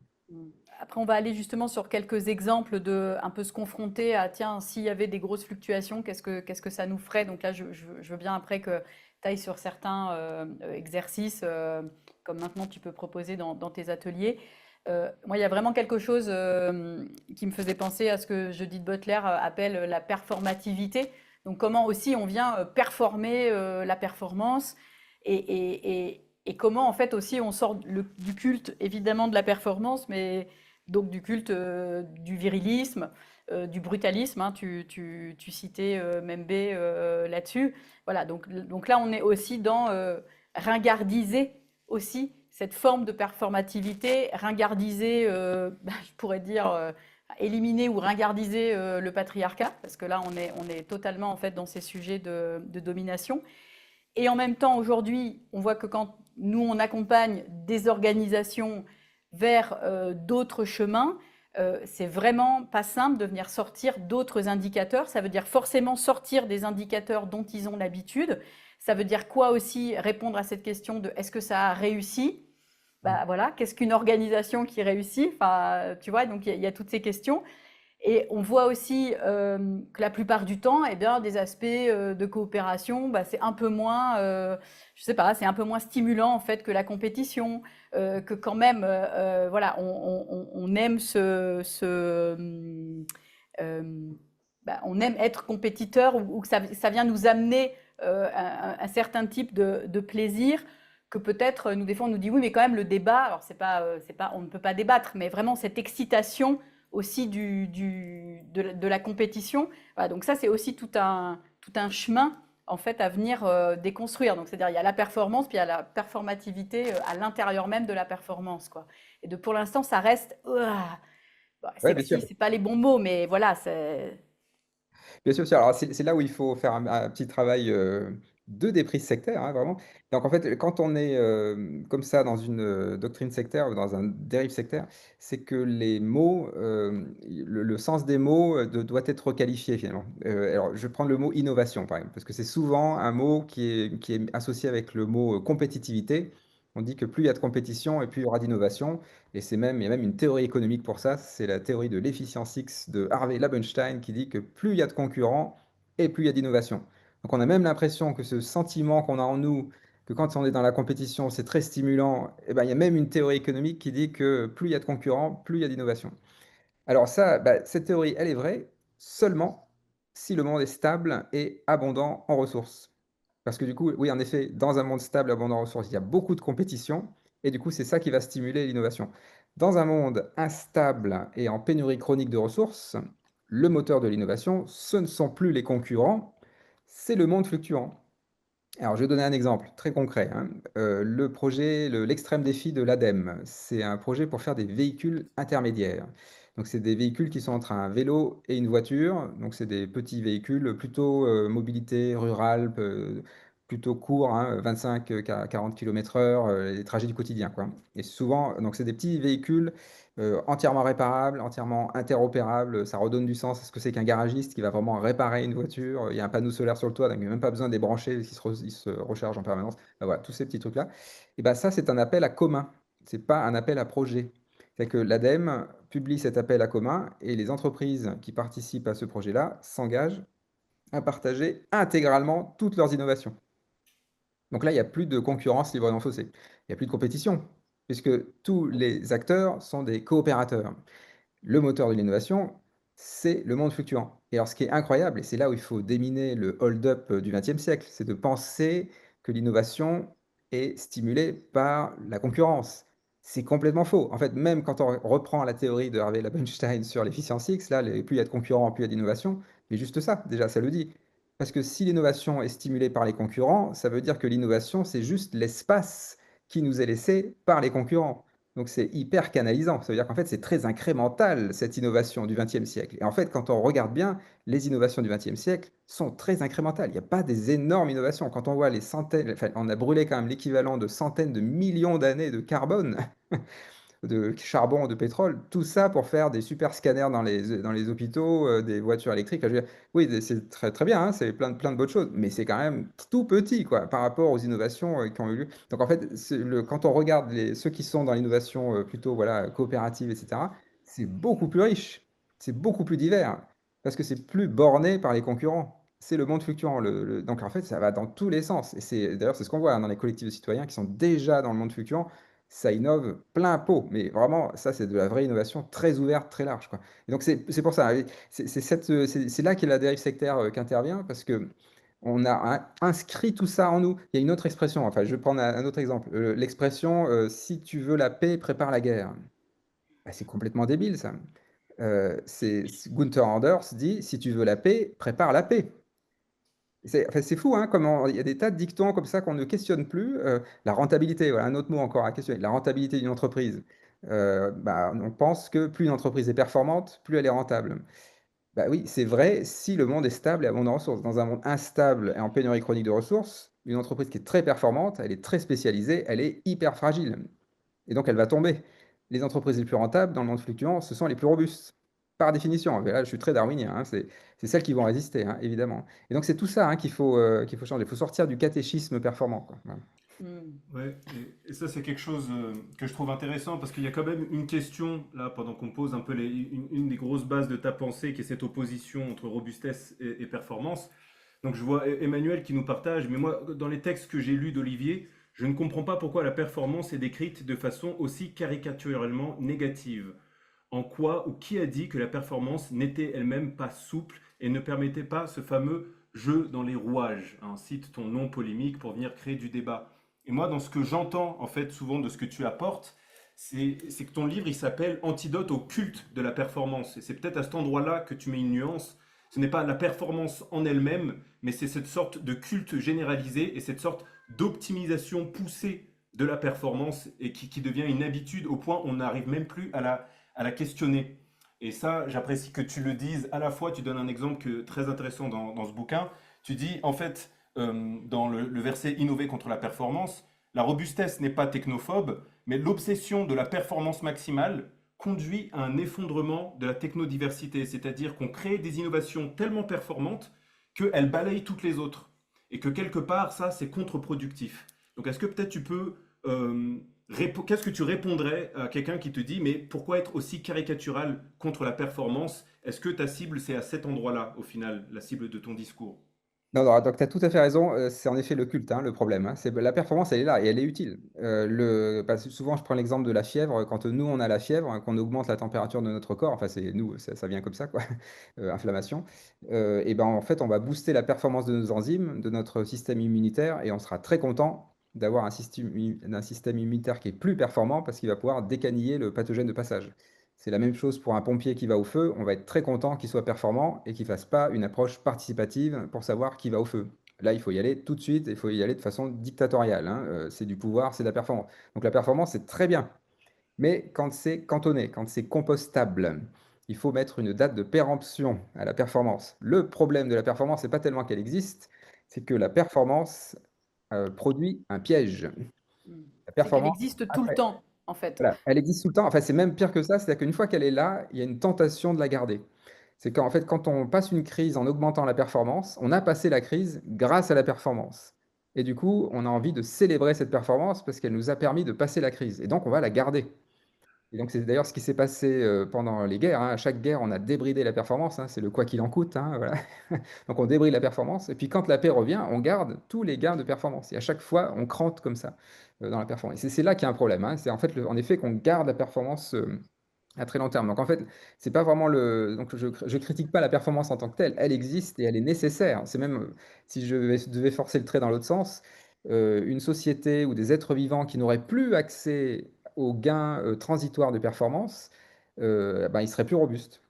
Après, on va aller justement sur quelques exemples de un peu se confronter à, tiens, s'il y avait des grosses fluctuations, qu'est-ce que ça nous ferait? Donc là, je veux bien après que tu ailles sur certains exercices, comme maintenant tu peux proposer dans tes ateliers. Moi, il y a vraiment quelque chose qui me faisait penser à ce que Judith Butler appelle la performativité. Donc comment aussi on vient performer la performance et comment en fait aussi on sort du culte évidemment de la performance, mais donc du culte du virilisme, du brutalisme, hein, tu citais Membe là-dessus. Voilà, donc là on est aussi dans ringardiser aussi cette forme de performativité, ringardiser, je pourrais dire éliminer ou ringardiser le patriarcat, parce que là on est totalement en fait dans ces sujets de domination. Et en même temps, aujourd'hui, on voit que quand nous, on accompagne des organisations vers d'autres chemins, c'est vraiment pas simple de venir sortir d'autres indicateurs. Ça veut dire forcément sortir des indicateurs dont ils ont l'habitude. Ça veut dire quoi aussi? Répondre à cette question de est-ce que ça a réussi? Bah voilà, qu'est-ce qu'une organisation qui réussit? Enfin, tu vois, donc il y a toutes ces questions. Et on voit aussi que la plupart du temps, eh bien, des aspects de coopération, c'est un peu moins, je sais pas, c'est un peu moins stimulant en fait que la compétition, que quand même, voilà, on aime on aime être compétiteur ou que ça vient nous amener un certain type de plaisir que peut-être nous des fois on nous dit oui mais quand même le débat, alors c'est pas, on ne peut pas débattre, mais vraiment cette excitation aussi de la compétition. Voilà, donc ça, c'est aussi tout un chemin en fait, à venir déconstruire. Donc, c'est-à-dire, il y a la performance, puis il y a la performativité à l'intérieur même de la performance, quoi. Et pour l'instant, ça reste bah, Ouais, bien sûr. sexy, c'est pas les bons mots, mais voilà, c'est. Bien sûr, bien sûr. Alors, c'est là où il faut faire un petit travail de déprise sectaire, hein, vraiment. Donc, en fait, quand on est comme ça dans une doctrine sectaire ou dans un dérive sectaire, c'est que les mots, le sens des mots doit être requalifié finalement. Alors, je vais prendre le mot innovation, par exemple, parce que c'est souvent un mot qui est associé avec le mot compétitivité. On dit que plus il y a de compétition et plus il y aura d'innovation. Et il y a même une théorie économique pour ça, c'est la théorie de l'efficience X de Harvey Labenstein qui dit que plus il y a de concurrents et plus il y a d'innovation. Donc on a même l'impression que ce sentiment qu'on a en nous, que quand on est dans la compétition, c'est très stimulant, et ben, il y a même une théorie économique qui dit que plus il y a de concurrents, plus il y a d'innovation. Alors ça, bah, cette théorie, elle est vraie seulement si le monde est stable et abondant en ressources. Parce que du coup, oui, en effet, dans un monde stable, abondant en ressources, il y a beaucoup de compétition, et du coup, c'est ça qui va stimuler l'innovation. Dans un monde instable et en pénurie chronique de ressources, le moteur de l'innovation, ce ne sont plus les concurrents, c'est le monde fluctuant. Alors, je vais donner un exemple très concret, hein. Le projet, l'extrême défi de l'ADEME, c'est un projet pour faire des véhicules intermédiaires. Donc, c'est des véhicules qui sont entre un vélo et une voiture. Donc, c'est des petits véhicules plutôt mobilité rurale, plutôt courts, hein, 25 à 40 km/h, les trajets du quotidien, quoi. Et souvent, donc, c'est des petits véhicules entièrement réparables, entièrement interopérables. Ça redonne du sens à ce que c'est qu'un garagiste qui va vraiment réparer une voiture. Il y a un panneau solaire sur le toit, donc il n'y a même pas besoin de les brancher, il se recharge en permanence. Ben voilà, tous ces petits trucs-là. Et ben ça, c'est un appel à commun. C'est pas un appel à projet. C'est que l'ADEME publie cet appel à commun et les entreprises qui participent à ce projet-là s'engagent à partager intégralement toutes leurs innovations. Donc là, il n'y a plus de concurrence libre et non faussée. Il n'y a plus de compétition, puisque tous les acteurs sont des coopérateurs. Le moteur de l'innovation, c'est le monde fluctuant. Et alors, ce qui est incroyable, et c'est là où il faut déminer le hold-up du XXe siècle, c'est de penser que l'innovation est stimulée par la concurrence. C'est complètement faux. En fait, même quand on reprend la théorie de Harvey Labenstein sur l'efficience X, là, plus il y a de concurrents, plus il y a d'innovation. Mais juste ça, déjà, ça le dit. Parce que si l'innovation est stimulée par les concurrents, ça veut dire que l'innovation, c'est juste l'espace qui nous est laissé par les concurrents. Donc c'est hyper canalisant. Ça veut dire qu'en fait, c'est très incrémental, cette innovation du XXe siècle. Et en fait, quand on regarde bien, les innovations du XXe siècle sont très incrémentales. Il n'y a pas des énormes innovations. Quand on voit les centaines, enfin, on a brûlé quand même l'équivalent de centaines de millions d'années de carbone, de charbon, de pétrole, tout ça pour faire des super scanners dans les hôpitaux, des voitures électriques. Enfin, je veux dire, oui, c'est très, très bien, hein, c'est plein de bonnes choses, mais c'est quand même tout petit quoi, par rapport aux innovations qui ont eu lieu. Donc en fait, quand on regarde ceux qui sont dans l'innovation plutôt voilà, coopérative, etc., c'est beaucoup plus riche, c'est beaucoup plus divers, parce que c'est plus borné par les concurrents. C'est le monde fluctuant. Donc en fait, ça va dans tous les sens. Et d'ailleurs, c'est ce qu'on voit hein, dans les collectifs de citoyens qui sont déjà dans le monde fluctuant, ça innove plein pot. Mais vraiment, ça, c'est de la vraie innovation très ouverte, très large, quoi. Et donc, c'est pour ça. C'est là qu'est la dérive sectaire qui intervient, parce que on a inscrit tout ça en nous. Il y a une autre expression, enfin, je vais prendre un autre exemple. L'expression si tu veux la paix, prépare la guerre. Bah, c'est complètement débile, ça. Gunther Anders dit si tu veux la paix, prépare la paix. Enfin, c'est fou, hein, comment il y a des tas de dictons comme ça qu'on ne questionne plus. La rentabilité, voilà un autre mot encore à questionner. La rentabilité d'une entreprise. Bah, on pense que plus une entreprise est performante, plus elle est rentable. Bah oui, c'est vrai si le monde est stable et abondant en ressources. Dans un monde instable et en pénurie chronique de ressources, une entreprise qui est très performante, elle est très spécialisée, elle est hyper fragile. Et donc elle va tomber. Les entreprises les plus rentables dans le monde fluctuant, ce sont les plus robustes. Par définition, mais là je suis très darwinien, hein, c'est celles qui vont résister, hein, évidemment. Et donc c'est tout ça hein, qu'il faut changer. Il faut sortir du catéchisme performant, quoi. Voilà. Hmm. Ouais, et ça c'est quelque chose que je trouve intéressant parce qu'il y a quand même une question là pendant qu'on pose un peu une des grosses bases de ta pensée qui est cette opposition entre robustesse et performance. Donc je vois Emmanuel qui nous partage, mais moi dans les textes que j'ai lus d'Olivier, je ne comprends pas pourquoi la performance est décrite de façon aussi caricaturellement négative. En quoi ou qui a dit que la performance n'était elle-même pas souple et ne permettait pas ce fameux jeu dans les rouages, hein, cite ton nom polémique pour venir créer du débat. Et moi, dans ce que j'entends, en fait, souvent de ce que tu apportes, c'est que ton livre, il s'appelle Antidote au culte de la performance. Et c'est peut-être à cet endroit-là que tu mets une nuance. Ce n'est pas la performance en elle-même, mais c'est cette sorte de culte généralisé et cette sorte d'optimisation poussée de la performance et qui devient une habitude au point où on n'arrive même plus à la questionner. Et ça, j'apprécie que tu le dises. À la fois, tu donnes un exemple très intéressant dans ce bouquin. Tu dis, en fait, dans le verset innover contre la performance, la robustesse n'est pas technophobe, mais l'obsession de la performance maximale conduit à un effondrement de la technodiversité, c'est-à-dire qu'on crée des innovations tellement performantes qu'elles balayent toutes les autres. Et que quelque part, ça, c'est contre-productif. Donc, est-ce que peut-être tu peux... qu'est-ce que tu répondrais à quelqu'un qui te dit, mais pourquoi être aussi caricatural contre la performance? Est-ce que ta cible, c'est à cet endroit-là, au final, la cible de ton discours? Non, non, donc tu as tout à fait raison, c'est en effet le culte, hein, le problème, hein. La performance, elle est là et elle est utile. Parce que souvent, je prends l'exemple de la fièvre. Quand nous, on a la fièvre, hein, qu'on augmente la température de notre corps, enfin, c'est nous, ça vient comme ça, quoi, inflammation. Et ben, en fait, on va booster la performance de nos enzymes, de notre système immunitaire, et on sera très content d'avoir un système immunitaire qui est plus performant parce qu'il va pouvoir décaniller le pathogène de passage. C'est la même chose pour un pompier qui va au feu. On va être très content qu'il soit performant et qu'il ne fasse pas une approche participative pour savoir qui va au feu. Là, il faut y aller tout de suite, il faut y aller de façon dictatoriale, hein. C'est du pouvoir, c'est de la performance. Donc la performance, c'est très bien. Mais quand c'est cantonné, quand c'est compostable, il faut mettre une date de péremption à la performance. Le problème de la performance, c'est pas tellement qu'elle existe, c'est que la performance produit un piège. La C'est qu'elle performance, existe tout le après, temps, en fait. voilà, elle existe tout le temps. Enfin, c'est même pire que ça, c'est-à-dire qu'une fois qu'elle est là, il y a une tentation de la garder. C'est qu'en fait, quand on passe une crise en augmentant la performance, on a passé la crise grâce à la performance. Et du coup, on a envie de célébrer cette performance parce qu'elle nous a permis de passer la crise. Et donc, on va la garder. Et donc, c'est d'ailleurs ce qui s'est passé pendant les guerres, hein. À chaque guerre, on a débridé la performance, hein. C'est le quoi qu'il en coûte, hein, voilà. Donc, on débride la performance. Et puis, quand la paix revient, on garde tous les gains de performance. Et à chaque fois, on crante comme ça dans la performance. Et c'est là qu'il y a un problème, hein. C'est en fait, en effet, qu'on garde la performance à très long terme. Donc, en fait, c'est pas vraiment le. Donc, je critique pas la performance en tant que telle. Elle existe et elle est nécessaire. C'est même, si devais forcer le trait dans l'autre sens, une société ou des êtres vivants qui n'auraient plus accès aux gains transitoires de performance, ben, ils seraient plus robustes.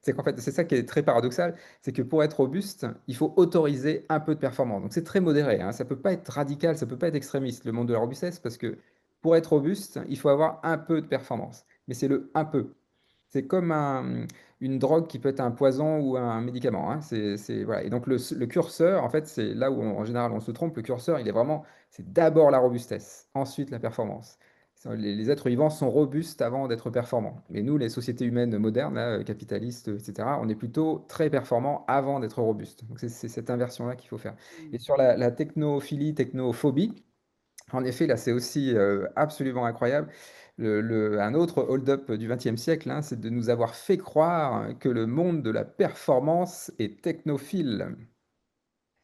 C'est qu'en fait, c'est ça qui est très paradoxal, c'est que pour être robuste, il faut autoriser un peu de performance. Donc c'est très modéré, hein. Ça peut pas être radical, ça peut pas être extrémiste, le monde de la robustesse, parce que pour être robuste, il faut avoir un peu de performance. Mais c'est le un peu. C'est comme une drogue qui peut être un poison ou un médicament, hein. Voilà. Et donc le curseur, en fait, c'est là où en général on se trompe. Le curseur, c'est d'abord la robustesse, ensuite la performance. Les êtres vivants sont robustes avant d'être performants. Mais nous, les sociétés humaines modernes, là, capitalistes, etc., on est plutôt très performants avant d'être robustes. Donc c'est cette inversion-là qu'il faut faire. Et sur la technophilie, technophobie, en effet, là, c'est aussi absolument incroyable. Un autre hold-up du XXe siècle, hein, c'est de nous avoir fait croire que le monde de la performance est technophile.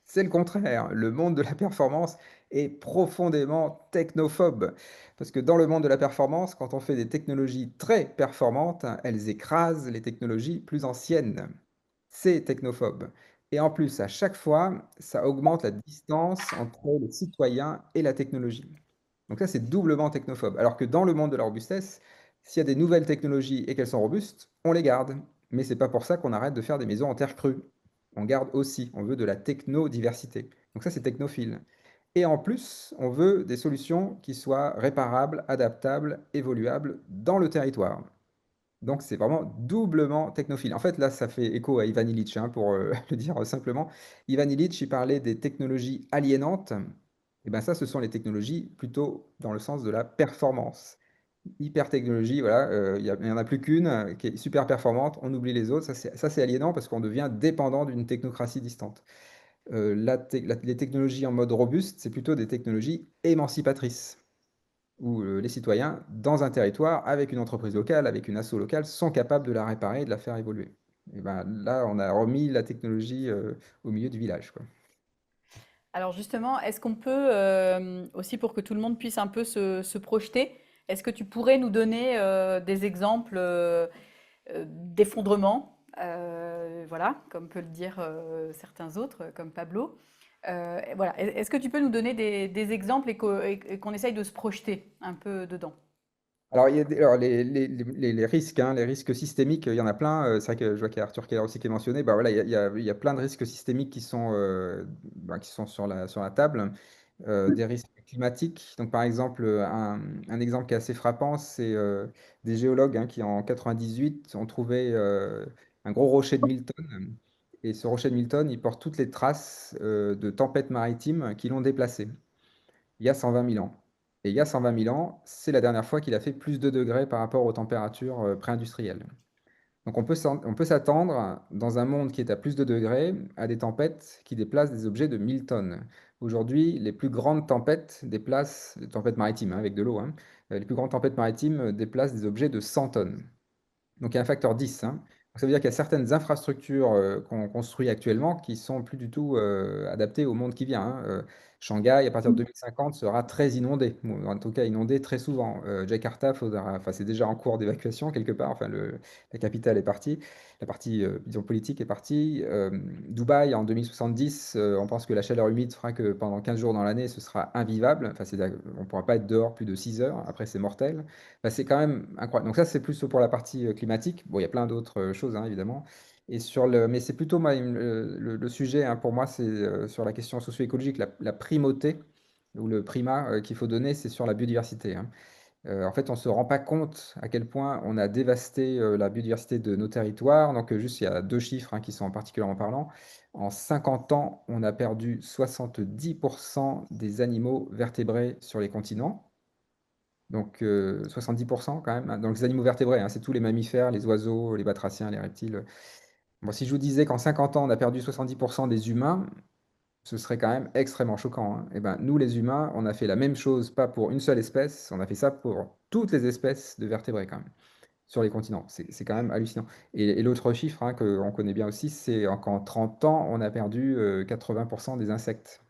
C'est le contraire. Le monde de la performance est profondément technophobe. Parce que dans le monde de la performance, quand on fait des technologies très performantes, elles écrasent les technologies plus anciennes. C'est technophobe. Et en plus, à chaque fois, ça augmente la distance entre le citoyen et la technologie. Donc ça, c'est doublement technophobe. Alors que dans le monde de la robustesse, s'il y a des nouvelles technologies et qu'elles sont robustes, on les garde. Mais c'est pas pour ça qu'on arrête de faire des maisons en terre crue. On garde aussi, on veut de la technodiversité. Donc ça, c'est technophile. Et en plus, on veut des solutions qui soient réparables, adaptables, évoluables dans le territoire. Donc c'est vraiment doublement technophile. En fait, là, ça fait écho à Ivan Illich, hein, pour le dire simplement. Ivan Illich, il parlait des technologies aliénantes. Et bien ça, ce sont les technologies plutôt dans le sens de la performance. Hyper-technologie, voilà, il n'y en a plus qu'une qui est super performante, on oublie les autres. Ça, c'est aliénant parce qu'on devient dépendant d'une technocratie distante. Les technologies en mode robuste, c'est plutôt des technologies émancipatrices où les citoyens, dans un territoire, avec une entreprise locale, avec une asso locale, sont capables de la réparer et de la faire évoluer. Et ben, là, on a remis la technologie au milieu du village, quoi. Alors justement, est-ce qu'on peut, aussi pour que tout le monde puisse un peu se projeter, est-ce que tu pourrais nous donner des exemples d'effondrement, voilà, comme peut le dire certains autres, comme Pablo. Voilà. Est-ce que tu peux nous donner des exemples et qu'on essaye de se projeter un peu dedans? Alors, alors, les risques, hein, les risques systémiques, il y en a plein. C'est vrai que je vois qu'il y a Arthur Keller aussi qui est mentionné. Bah, voilà, il y a plein de risques systémiques qui sont sur la table. Des risques climatiques. Donc, par exemple, un exemple qui est assez frappant, c'est des géologues, hein, qui, en 98, ont trouvé un gros rocher de Milton. Et ce rocher de Milton, il porte toutes les traces de tempêtes maritimes qui l'ont déplacé il y a 120 000 ans. Et il y a 120 000 ans, c'est la dernière fois qu'il a fait plus de degrés par rapport aux températures pré-industrielles. Donc on peut s'attendre, dans un monde qui est à plus de degrés, à des tempêtes qui déplacent des objets de 1 000 tonnes. Aujourd'hui, les plus grandes tempêtes déplacent, les tempêtes maritimes, hein, avec de l'eau, hein, les plus grandes tempêtes maritimes déplacent des objets de 100 tonnes. Donc il y a un facteur 10, hein. Donc, ça veut dire qu'il y a certaines infrastructures qu'on construit actuellement qui sont plus du tout adaptées au monde qui vient, hein. Shanghai, à partir de 2050, sera très inondé, ou en tout cas inondé très souvent. Jakarta, enfin, c'est déjà en cours d'évacuation quelque part. Enfin, la capitale est partie, la partie disons, politique est partie. Dubaï, en 2070, on pense que la chaleur humide fera que pendant 15 jours dans l'année, ce sera invivable. Enfin, on ne pourra pas être dehors plus de 6 heures. Après, c'est mortel. Bah, c'est quand même incroyable. Donc ça, c'est plus pour la partie climatique. Bon, il y a plein d'autres choses, hein, évidemment. Mais c'est plutôt moi, le sujet, hein, pour moi, c'est sur la question socio-écologique, la primauté ou le primat qu'il faut donner, c'est sur la biodiversité, hein. En fait, on ne se rend pas compte à quel point on a dévasté la biodiversité de nos territoires. Donc, juste, il y a deux chiffres, hein, qui sont particulièrement parlants. En 50 ans, on a perdu 70% des animaux vertébrés sur les continents. Donc 70% quand même, hein. Donc les animaux vertébrés, hein, c'est tous les mammifères, les oiseaux, les batraciens, les reptiles. Bon, si je vous disais qu'en 50 ans, on a perdu 70% des humains, ce serait quand même extrêmement choquant, hein. Eh ben, nous, les humains, on a fait la même chose, pas pour une seule espèce, on a fait ça pour toutes les espèces de vertébrés quand même, sur les continents. C'est quand même hallucinant. Et l'autre chiffre, hein, qu'on connaît bien aussi, c'est qu'en 30 ans, on a perdu 80% des insectes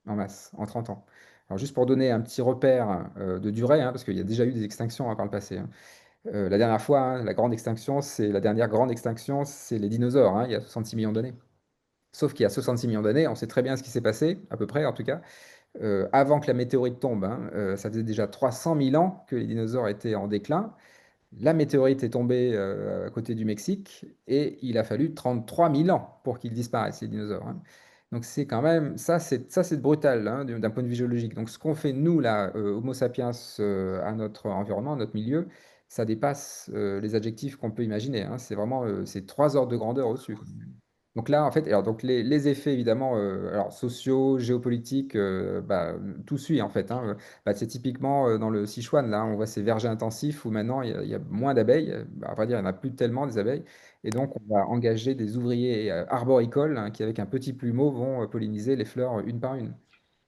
en masse, en 30 ans. Alors juste pour donner un petit repère de durée, hein, parce qu'il y a déjà eu des extinctions, hein, par le passé, hein. La dernière fois, hein, la dernière grande extinction, c'est les dinosaures, hein, il y a 66 millions d'années. Sauf qu'il y a 66 millions d'années, on sait très bien ce qui s'est passé, à peu près en tout cas, avant que la météorite tombe, hein. Ça faisait déjà 300 000 ans que les dinosaures étaient en déclin. La météorite est tombée à côté du Mexique et il a fallu 33 000 ans pour qu'ils disparaissent, les dinosaures, hein. Donc c'est quand même, ça c'est brutal, hein, d'un point de vue géologique. Donc ce qu'on fait nous là, Homo sapiens, à notre environnement, à notre milieu, ça dépasse les adjectifs qu'on peut imaginer, hein. C'est vraiment, c'est 3 ordres de grandeur au-dessus. Donc là, en fait, alors donc les effets évidemment, alors sociaux, géopolitiques, bah, tout suit en fait, hein. Bah, c'est typiquement dans le Sichuan, là, on voit ces vergers intensifs où maintenant il y a moins d'abeilles. Bah, à vrai dire, il n'y en a plus tellement des abeilles. Et donc, on va engager des ouvriers arboricoles, hein, qui, avec un petit plumeau, vont polliniser les fleurs une par une.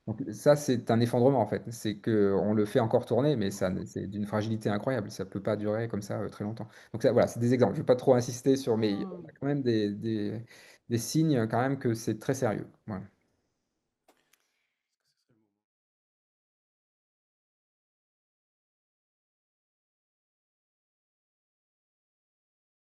Donc ça, c'est un effondrement en fait. C'est que on le fait encore tourner, mais ça, c'est d'une fragilité incroyable. Ça peut pas durer comme ça très longtemps. Donc ça, voilà, c'est des exemples. Je ne vais pas trop insister sur, mais il y a Hmm. quand même des signes quand même que c'est très sérieux. Voilà.